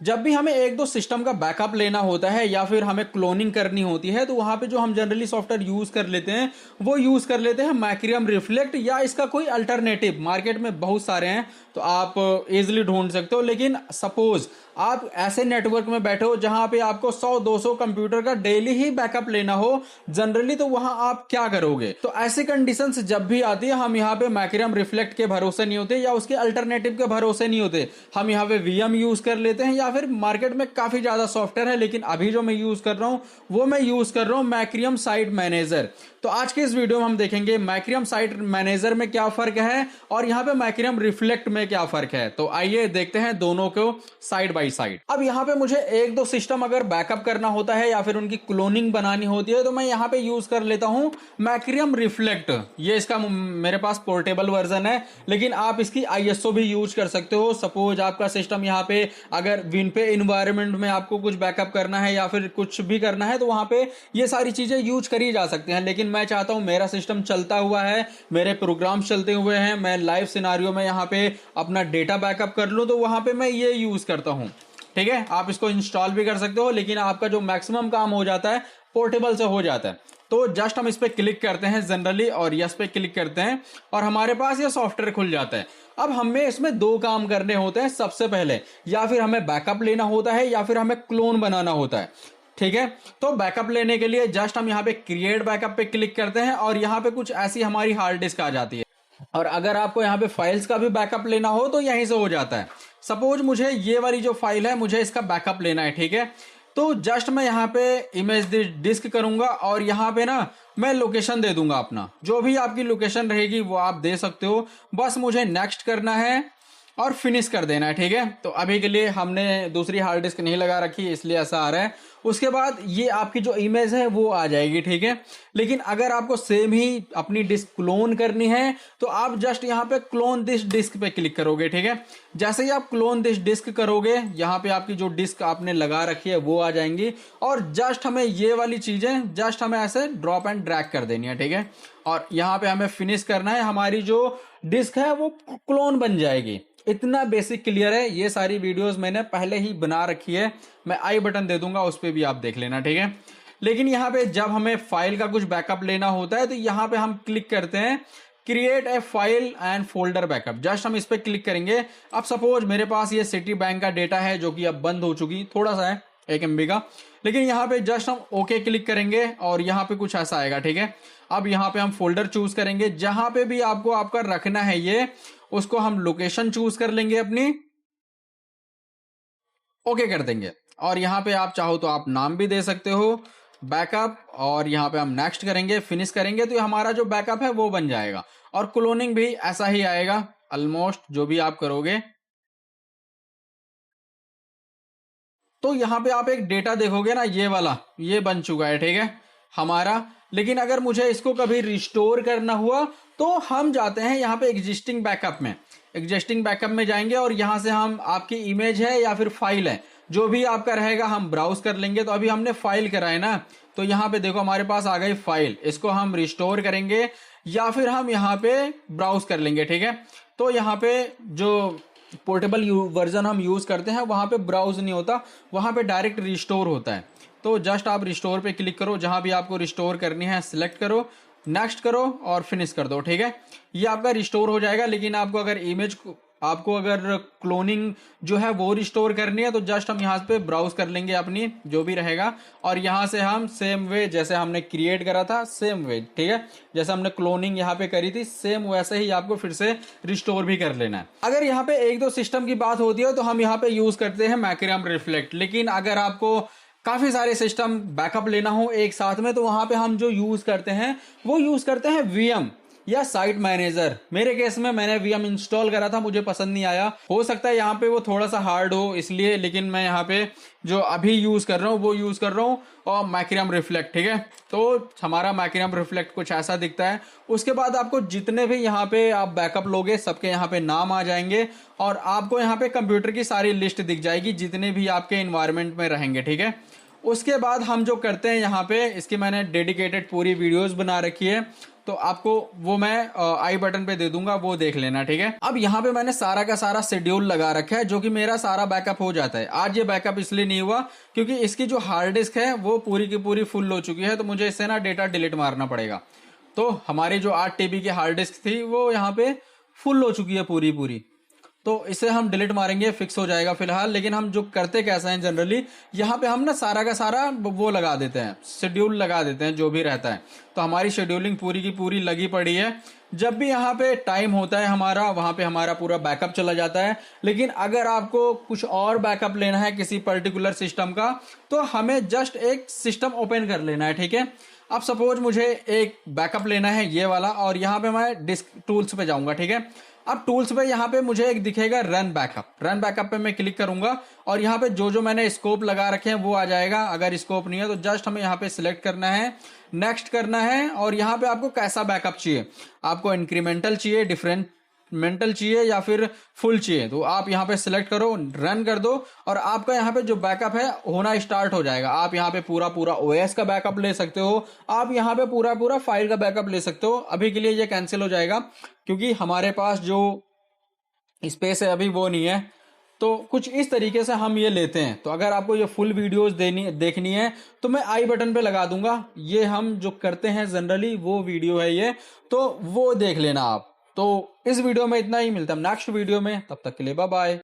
जब भी हमें एक दो सिस्टम का बैकअप लेना होता है या फिर हमें क्लोनिंग करनी होती है तो वहां पे जो हम जनरली सॉफ्टवेयर यूज कर लेते हैं वो यूज कर लेते हैं मैक्रियम रिफ्लेक्ट, या इसका कोई अल्टरनेटिव मार्केट में बहुत सारे हैं तो आप इजिली ढूंढ सकते हो। लेकिन सपोज आप ऐसे नेटवर्क में बैठे हो जहां पे आपको 100-200 कंप्यूटर का डेली ही बैकअप लेना हो जनरली, तो वहां आप क्या करोगे? तो ऐसी कंडीशंस जब भी आती है हम यहाँ पे मैक्रियम रिफ्लेक्ट के भरोसे नहीं होते या उसके अल्टरनेटिव के भरोसे नहीं होते, हम यहाँ पे वीएम यूज कर लेते हैं या फिर मार्केट में काफी ज्यादा सॉफ्टवेयर है। लेकिन अभी जो मैं यूज कर रहा हूं वो मैं यूज कर रहा हूं मैक्रियम साइट मैनेजर। तो आज के इस वीडियो में हम देखेंगे मैक्रियम साइट मैनेजर में क्या फर्क है और यहाँ पे मैक्रियम रिफ्लेक्ट में क्या फर्क है। तो आइए देखते हैं दोनों को साइड बाय साइड। अब यहाँ पे मुझे एक दो सिस्टम अगर बैकअप करना होता है या फिर उनकी क्लोनिंग बनानी होती है तो मैं यहाँ पे यूज कर लेता हूँ मैक्रियम रिफ्लेक्ट। ये इसका मेरे पास पोर्टेबल वर्जन है, लेकिन आप इसकी आईएसओ भी यूज कर सकते हो। सपोज आपका सिस्टम यहाँ पे अगर विन पे इन्वायरमेंट में आपको कुछ बैकअप करना है या फिर कुछ भी करना है तो वहां पे ये सारी चीजें यूज करी जा सकती हैं। लेकिन मैं चाहता हूं मेरा सिस्टम चलता हुआ है, मेरे प्रोग्राम्स चलते हुए हैं, मैं लाइव सिनारियो में यहाँ पे अपना डेटा बैकअप कर लूं तो वहां पे मैं ये यूज करता हूं। ठीक है, आप इसको इंस्टॉल भी कर सकते हो, लेकिन आपका जो मैक्सिमम काम हो जाता है पोर्टेबल से हो जाता है। तो जस्ट हम इस पे क्लिक करते हैं जनरली और यस पे क्लिक करते हैं और हमारे पास ये सॉफ्टवेयर खुल जाता है। अब हमें इसमें दो काम करने होते हैं सबसे पहले, या फिर हमें बैकअप लेना होता है या फिर हमें क्लोन बनाना होता है। ठीक है, तो बैकअप लेने के लिए जस्ट हम यहाँ पे क्रिएट बैकअप पे क्लिक करते हैं और यहाँ पे कुछ ऐसी हमारी हार्ड डिस्क आ जाती है। और अगर आपको यहाँ पे फाइल्स का भी बैकअप लेना हो तो यहीं से हो जाता है। सपोज मुझे ये वाली जो फाइल है मुझे इसका बैकअप लेना है। ठीक है, तो जस्ट मैं यहाँ पे इमेज डिस्क करूंगा और यहाँ पे ना मैं लोकेशन दे दूंगा अपना, जो भी आपकी लोकेशन रहेगी वो आप दे सकते हो। बस मुझे नेक्स्ट करना है और फिनिश कर देना है। ठीक है, तो अभी के लिए हमने दूसरी हार्ड डिस्क नहीं लगा रखी इसलिए ऐसा आ रहा है। उसके बाद ये आपकी जो इमेज है वो आ जाएगी। ठीक है, लेकिन अगर आपको सेम ही अपनी डिस्क क्लोन करनी है तो आप जस्ट यहाँ पे क्लोन दिस डिस्क पे क्लिक करोगे। ठीक है, जैसे ही आप क्लोन दिस डिस्क करोगे यहाँ पे आपकी जो डिस्क आपने लगा रखी है वो आ जाएंगी और जस्ट हमें ये वाली चीजें जस्ट हमें ऐसे ड्रॉप एंड ड्रैग कर देनी है। ठीक है, और यहाँ पे हमें फिनिश करना है, हमारी जो डिस्क है वो क्लोन बन जाएगी। इतना बेसिक क्लियर है। ये सारी वीडियोस मैंने पहले ही बना रखी है, मैं आई बटन दे दूंगा उस पर भी आप देख लेना। ठीक है, लेकिन यहाँ पे जब हमें फाइल का कुछ बैकअप लेना होता है तो यहाँ पे हम क्लिक करते हैं create a file and folder backup. Just हम इस पे क्लिक करेंगे। अब सपोज मेरे पास ये सिटी बैंक का डेटा है जो कि अब बंद हो चुकी, थोड़ा सा है 1 MB का, लेकिन यहाँ पे जस्ट हम ओके क्लिक करेंगे और यहाँ पे कुछ ऐसा आएगा। ठीक है, अब यहाँ पे हम फोल्डर चूज करेंगे, जहां पे भी आपको आपका रखना है ये उसको हम लोकेशन चूज कर लेंगे अपनी, ओके कर देंगे। और यहाँ पे आप चाहो तो आप नाम भी दे सकते हो बैकअप, और यहाँ पे हम नेक्स्ट करेंगे, फिनिश करेंगे तो हमारा जो बैकअप है वो बन जाएगा। और क्लोनिंग भी ऐसा ही आएगा ऑलमोस्ट जो भी आप करोगे। तो यहाँ पे आप एक डेटा देखोगे ना, ये वाला ये बन चुका है। ठीक है, हमारा। लेकिन अगर मुझे इसको कभी रिस्टोर करना हुआ तो हम जाते हैं यहाँ पे एग्जिस्टिंग बैकअप में, एग्जिस्टिंग बैकअप में जाएंगे और यहाँ से हम आपकी इमेज है या फिर फाइल है जो भी आपका रहेगा हम ब्राउज कर लेंगे। तो अभी हमने फाइल करा है ना, तो यहाँ पे देखो हमारे पास आ गई फाइल, इसको हम रिस्टोर करेंगे या फिर हम यहाँ पे ब्राउज कर लेंगे। ठीक है, तो यहाँ पे जो पोर्टेबल वर्जन हम यूज करते हैं वहां पे ब्राउज नहीं होता, वहां पे डायरेक्ट रिस्टोर होता है। तो जस्ट आप रिस्टोर पे क्लिक करो, जहां भी आपको रिस्टोर करनी है सिलेक्ट करो, नेक्स्ट करो और फिनिश कर दो। ठीक है, ये आपका रिस्टोर हो जाएगा। लेकिन आपको अगर इमेज आपको अगर क्लोनिंग जो है वो रिस्टोर करनी है तो जस्ट हम यहाँ पे ब्राउज कर लेंगे अपनी जो भी रहेगा और यहाँ से हम सेम वे जैसे हमने क्रिएट करा था सेम वे, ठीक है, जैसे हमने क्लोनिंग यहाँ पे करी थी सेम वैसे ही आपको फिर से रिस्टोर भी कर लेना है। अगर यहाँ पे एक दो सिस्टम की बात होती है तो हम यहाँ पे यूज करते हैं मैक्रियम रिफ्लेक्ट। लेकिन अगर आपको काफी सारे सिस्टम बैकअप लेना हो एक साथ में तो वहां पे हम जो यूज करते हैं वो यूज करते हैं वीएम या साइट मैनेजर। मेरे केस में मैंने वीएम इंस्टॉल करा था, मुझे पसंद नहीं आया। हो सकता है यहाँ पे वो थोड़ा सा हार्ड हो इसलिए, लेकिन मैं यहाँ पे जो अभी यूज कर रहा हूँ वो यूज कर रहा हूँ और मैक्रियम रिफ्लेक्ट। ठीक है, तो हमारा मैक्रियम रिफ्लेक्ट कुछ ऐसा दिखता है। उसके बाद आपको जितने भी यहाँ पे आप बैकअप लोगे सबके यहाँ पे नाम आ जाएंगे और आपको यहाँ पे कंप्यूटर की सारी लिस्ट दिख जाएगी जितने भी आपके इन्वायरमेंट में रहेंगे। ठीक है, उसके बाद हम जो करते हैं यहाँ पे, इसकी मैंने डेडिकेटेड पूरी वीडियोस बना रखी है, तो आपको वो मैं आई बटन पे दे दूंगा, वो देख लेना, ठीक है। अब यहाँ पे मैंने सारा का सारा शेड्यूल लगा रखा है, जो कि मेरा सारा बैकअप हो जाता है। आज ये बैकअप इसलिए नहीं हुआ क्योंकि इसकी जो हार्ड डिस्क है वो पूरी की पूरी फुल हो चुकी है, तो मुझे इससे ना डेटा डिलीट मारना पड़ेगा। तो हमारी जो 8 TB की हार्ड डिस्क थी वो यहाँ पे फुल हो चुकी है पूरी पूरी, तो इसे हम डिलीट मारेंगे, फिक्स हो जाएगा फिलहाल। लेकिन हम जो करते कैसा है जनरली, यहाँ पे हम ना सारा का सारा वो लगा देते हैं, शेड्यूल लगा देते हैं जो भी रहता है। तो हमारी शेड्यूलिंग पूरी की पूरी लगी पड़ी है। जब भी यहाँ पे टाइम होता है हमारा, वहां पे हमारा पूरा बैकअप चला जाता है। लेकिन अगर आपको कुछ और बैकअप लेना है किसी पर्टिकुलर सिस्टम का, तो हमें जस्ट एक सिस्टम ओपन कर लेना है, ठीक है। अब सपोज मुझे एक बैकअप लेना है ये वाला, और यहाँ पे मैं डिस्क टूल्स पे जाऊंगा, ठीक है। अब टूल्स पे यहाँ पे मुझे एक दिखेगा रन बैकअप, रन बैकअप पे मैं क्लिक करूंगा और यहाँ पे जो जो मैंने स्कोप लगा रखे हैं वो आ जाएगा। अगर स्कोप नहीं है तो जस्ट हमें यहाँ पे सिलेक्ट करना है, नेक्स्ट करना है, और यहाँ पे आपको कैसा बैकअप चाहिए, आपको इंक्रीमेंटल चाहिए, डिफरेंटमेंटल चाहिए, या फिर फुल चाहिए, तो आप यहाँ पे सिलेक्ट करो, रन कर दो, और आपका यहाँ पे जो बैकअप है होना स्टार्ट हो जाएगा। आप यहाँ पे पूरा पूरा ओएस का बैकअप ले सकते हो, आप यहाँ पे पूरा पूरा फाइल का बैकअप ले सकते हो। अभी के लिए ये कैंसिल हो जाएगा क्योंकि हमारे पास जो स्पेस है अभी वो नहीं है। तो कुछ इस तरीके से हम ये लेते हैं। तो अगर आपको ये फुल वीडियोस देखनी है तो मैं आई बटन पे लगा दूंगा, ये हम जो करते हैं जनरली वो वीडियो है ये, तो वो देख लेना आप। तो इस वीडियो में इतना ही, मिलता है नेक्स्ट वीडियो में, तब तक के लिए बाय बाय।